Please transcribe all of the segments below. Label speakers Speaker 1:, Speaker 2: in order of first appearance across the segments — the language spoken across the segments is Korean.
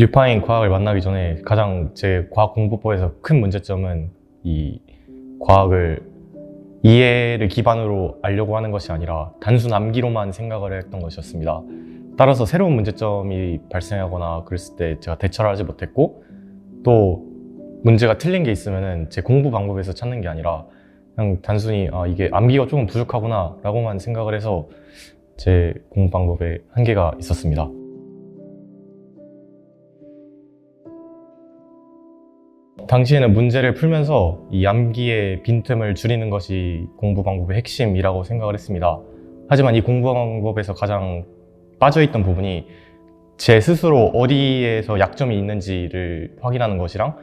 Speaker 1: 뉴파인 과학을 만나기 전에 가장 제 과학 공부법에서 큰 문제점은 이 과학을 이해를 기반으로 알려고 하는 것이 아니라 단순 암기로만 생각을 했던 것이었습니다. 따라서 새로운 문제점이 발생하거나 그랬을 때 제가 대처를 하지 못했고, 또 문제가 틀린 게 있으면 제 공부 방법에서 찾는 게 아니라 그냥 단순히 이게 암기가 조금 부족하구나 라고만 생각을 해서 제 공부 방법에 한계가 있었습니다. 당시에는 문제를 풀면서 이 암기의 빈틈을 줄이는 것이 공부 방법의 핵심이라고 생각을 했습니다. 하지만 이 공부 방법에서 가장 빠져있던 부분이 제 스스로 어디에서 약점이 있는지를 확인하는 것이랑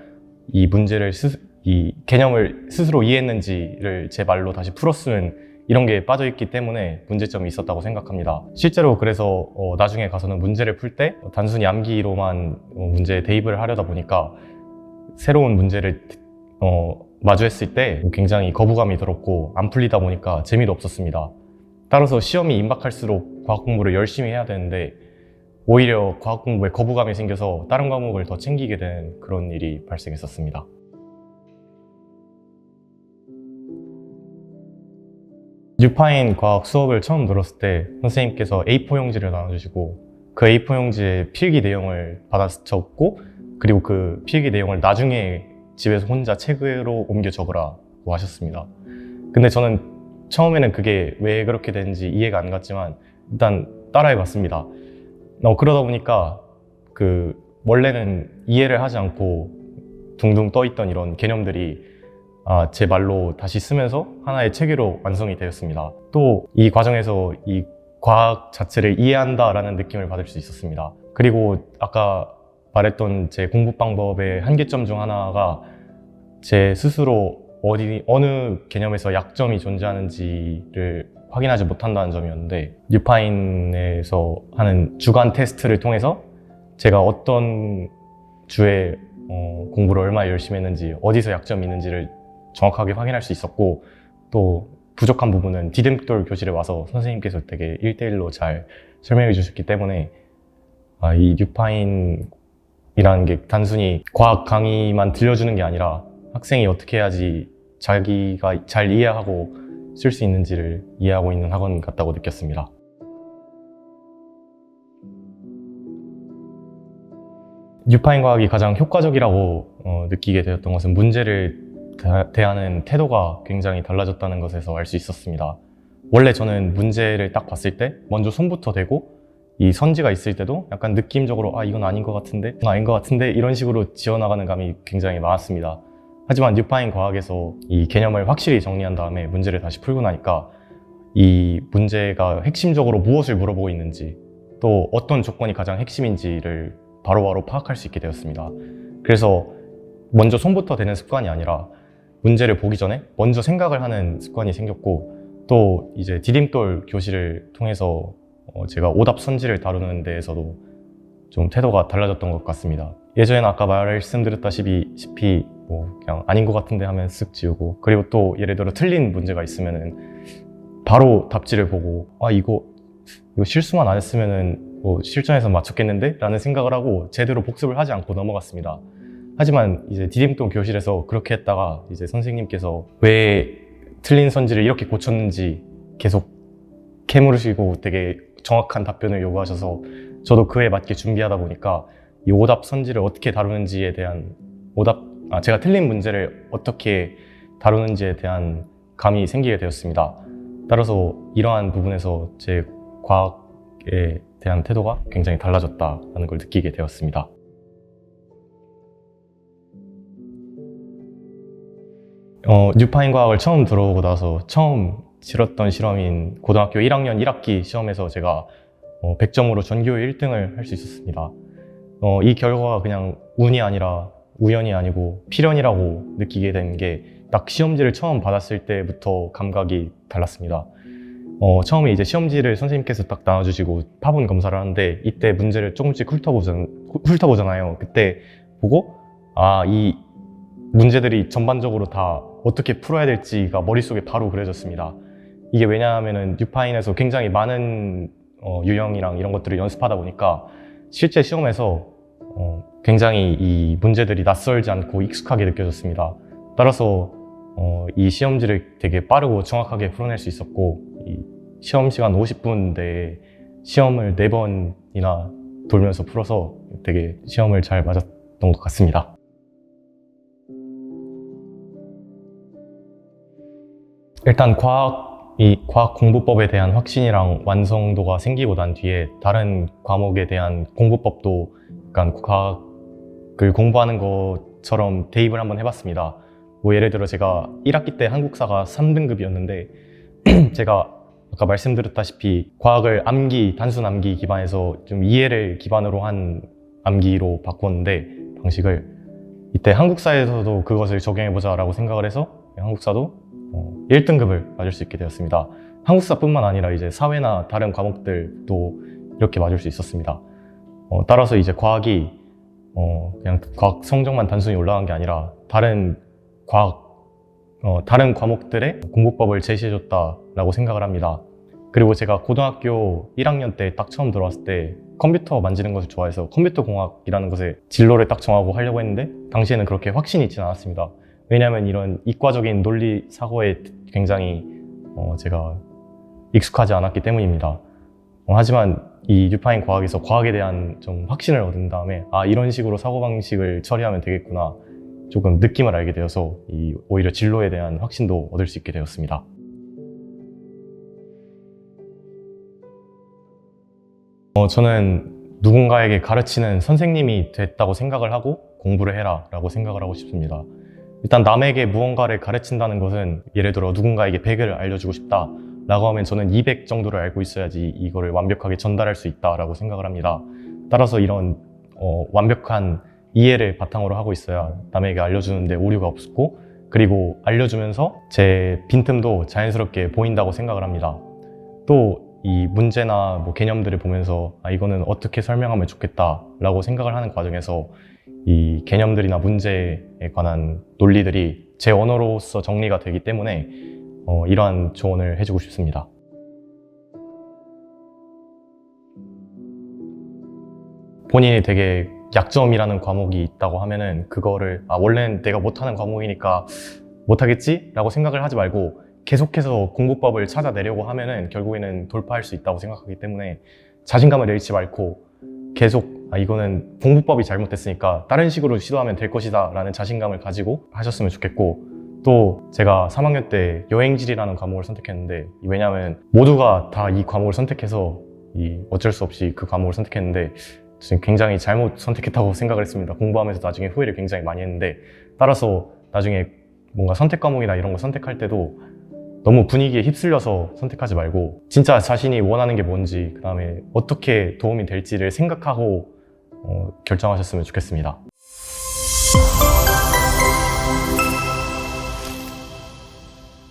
Speaker 1: 이 문제를 이 개념을 스스로 이해했는지를 제 말로 다시 풀어쓰는 이런 게 빠져있기 때문에 문제점이 있었다고 생각합니다. 실제로 그래서 나중에 가서는 문제를 풀 때 단순히 암기로만 문제에 대입을 하려다 보니까 새로운 문제를 마주했을 때 굉장히 거부감이 들었고 안 풀리다 보니까 재미도 없었습니다. 따라서 시험이 임박할수록 과학 공부를 열심히 해야 되는데 오히려 과학 공부에 거부감이 생겨서 다른 과목을 더 챙기게 되는 그런 일이 발생했었습니다. 뉴파인 과학 수업을 처음 들었을 때 선생님께서 A4 용지를 나눠주시고 그 A4 용지에 필기 내용을 받아서 적고, 그리고 그 필기 내용을 나중에 집에서 혼자 책으로 옮겨 적으라고 하셨습니다. 근데 저는 처음에는 그게 왜 그렇게 되는지 이해가 안 갔지만 일단 따라해 봤습니다. 그러다 보니까 원래는 이해를 하지 않고 둥둥 떠있던 이런 개념들이 제 말로 다시 쓰면서 하나의 체계로 완성이 되었습니다. 또 이 과정에서 이 과학 자체를 이해한다라는 느낌을 받을 수 있었습니다. 그리고 아까 말했던 제 공부 방법의 한계점 중 하나가 제 스스로 어느 개념에서 약점이 존재하는지를 확인하지 못한다는 점이었는데, 뉴파인에서 하는 주간 테스트를 통해서 제가 어떤 주에 공부를 얼마나 열심히 했는지, 어디서 약점이 있는지를 정확하게 확인할 수 있었고, 또 부족한 부분은 디딤돌 교실에 와서 선생님께서 되게 1대1로 잘 설명해 주셨기 때문에 이 뉴파인이라는 게 단순히 과학 강의만 들려주는 게 아니라 학생이 어떻게 해야지 자기가 잘 이해하고 쓸 수 있는지를 이해하고 있는 학원 같다고 느꼈습니다. 뉴파인 과학이 가장 효과적이라고 느끼게 되었던 것은 문제를 대하는 태도가 굉장히 달라졌다는 것에서 알 수 있었습니다. 원래 저는 문제를 딱 봤을 때 먼저 손부터 대고 이 선지가 있을 때도 약간 느낌적으로 이건 아닌 것 같은데, 아닌 것 같은데 이런 식으로 지어나가는 감이 굉장히 많았습니다. 하지만 뉴파인 과학에서 이 개념을 확실히 정리한 다음에 문제를 다시 풀고 나니까 이 문제가 핵심적으로 무엇을 물어보고 있는지, 또 어떤 조건이 가장 핵심인지를 바로바로 파악할 수 있게 되었습니다. 그래서 먼저 손부터 대는 습관이 아니라 문제를 보기 전에 먼저 생각을 하는 습관이 생겼고, 또 이제 디딤돌 교실을 통해서 제가 오답 선지를 다루는 데에서도 좀 태도가 달라졌던 것 같습니다. 예전에는 아까 말씀드렸다시피 그냥 아닌 것 같은데 하면 쓱 지우고, 그리고 또 예를 들어 틀린 문제가 있으면은 바로 답지를 보고 이거 실수만 안 했으면은 실전에서 맞췄겠는데? 라는 생각을 하고 제대로 복습을 하지 않고 넘어갔습니다. 하지만 이제 디딤돌 교실에서 그렇게 했다가 이제 선생님께서 왜 틀린 선지를 이렇게 고쳤는지 계속 캐물으시고 되게 정확한 답변을 요구하셔서 저도 그에 맞게 준비하다 보니까 이 오답 선지를 어떻게 다루는지에 대한 제가 틀린 문제를 어떻게 다루는지에 대한 감이 생기게 되었습니다. 따라서 이러한 부분에서 제 과학에 대한 태도가 굉장히 달라졌다는 걸 느끼게 되었습니다. 뉴파인 과학을 처음 들어오고 나서 처음 치렀던 실험인 고등학교 1학년 1학기 시험에서 제가 100점으로 전교의 1등을 할 수 있었습니다. 이 결과가 그냥 운이 아니라 우연이 아니고 필연이라고 느끼게 된 게 딱 시험지를 처음 받았을 때부터 감각이 달랐습니다. 처음에 이제 시험지를 선생님께서 딱 나눠주시고 파본 검사를 하는데, 이때 문제를 조금씩 훑어보잖아요. 그때 보고 이 문제들이 전반적으로 다 어떻게 풀어야 될지가 머릿속에 바로 그려졌습니다. 이게 왜냐하면은 뉴파인에서 굉장히 많은 유형이랑 이런 것들을 연습하다 보니까 실제 시험에서 굉장히 이 문제들이 낯설지 않고 익숙하게 느껴졌습니다. 따라서 이 시험지를 되게 빠르고 정확하게 풀어낼 수 있었고, 이 시험 시간 50분 내에 시험을 4번이나 돌면서 풀어서 되게 시험을 잘 맞았던 것 같습니다. 일단 과학 공부법에 대한 확신이랑 완성도가 생기고 난 뒤에 다른 과목에 대한 공부법도 약간 과학을 공부하는 것처럼 대입을 한번 해봤습니다. 뭐 예를 들어 제가 1학기 때 한국사가 3등급이었는데 제가 아까 말씀드렸다시피 과학을 단순 암기 기반에서 좀 이해를 기반으로 한 암기로 바꿨는데, 방식을 이때 한국사에서도 그것을 적용해보자 라고 생각을 해서 한국사도 1등급을 맞을 수 있게 되었습니다. 한국사뿐만 아니라 이제 사회나 다른 과목들도 이렇게 맞을 수 있었습니다. 따라서 이제 과학이 그냥 과학 성적만 단순히 올라간 게 아니라 다른 과목들의 공부법을 제시해줬다라고 생각을 합니다. 그리고 제가 고등학교 1학년 때 딱 처음 들어왔을 때 컴퓨터 만지는 것을 좋아해서 컴퓨터 공학이라는 것에 진로를 딱 정하고 하려고 했는데, 당시에는 그렇게 확신이 있지는 않았습니다. 왜냐하면 이런 이과적인 논리 사고에 굉장히 제가 익숙하지 않았기 때문입니다. 하지만 이 뉴파인 과학에서 과학에 대한 좀 확신을 얻은 다음에 이런 식으로 사고방식을 처리하면 되겠구나, 조금 느낌을 알게 되어서 오히려 진로에 대한 확신도 얻을 수 있게 되었습니다. 저는 누군가에게 가르치는 선생님이 됐다고 생각을 하고 공부를 해라 라고 생각을 하고 싶습니다. 일단 남에게 무언가를 가르친다는 것은, 예를 들어 누군가에게 100을 알려주고 싶다 라고 하면 저는 200 정도를 알고 있어야지 이거를 완벽하게 전달할 수 있다 라고 생각을 합니다. 따라서 이런 완벽한 이해를 바탕으로 하고 있어야 남에게 알려주는데 오류가 없고, 그리고 알려주면서 제 빈틈도 자연스럽게 보인다고 생각을 합니다. 또 이 문제나 뭐 개념들을 보면서 이거는 어떻게 설명하면 좋겠다 라고 생각을 하는 과정에서 이 개념들이나 문제에 관한 논리들이 제 언어로서 정리가 되기 때문에 이러한 조언을 해주고 싶습니다. 본인이 되게 약점이라는 과목이 있다고 하면은 그거를 원래는 내가 못하는 과목이니까 못하겠지? 라고 생각을 하지 말고 계속해서 공부법을 찾아내려고 하면은 결국에는 돌파할 수 있다고 생각하기 때문에 자신감을 잃지 말고 계속 이거는 공부법이 잘못됐으니까 다른 식으로 시도하면 될 것이다 라는 자신감을 가지고 하셨으면 좋겠고, 또 제가 3학년 때 여행지리라는 과목을 선택했는데, 왜냐하면 모두가 다 이 과목을 선택해서 어쩔 수 없이 그 과목을 선택했는데 지금 굉장히 잘못 선택했다고 생각을 했습니다. 공부하면서 나중에 후회를 굉장히 많이 했는데, 따라서 나중에 뭔가 선택 과목이나 이런 거 선택할 때도 너무 분위기에 휩쓸려서 선택하지 말고 진짜 자신이 원하는 게 뭔지, 그 다음에 어떻게 도움이 될지를 생각하고 결정하셨으면 좋겠습니다.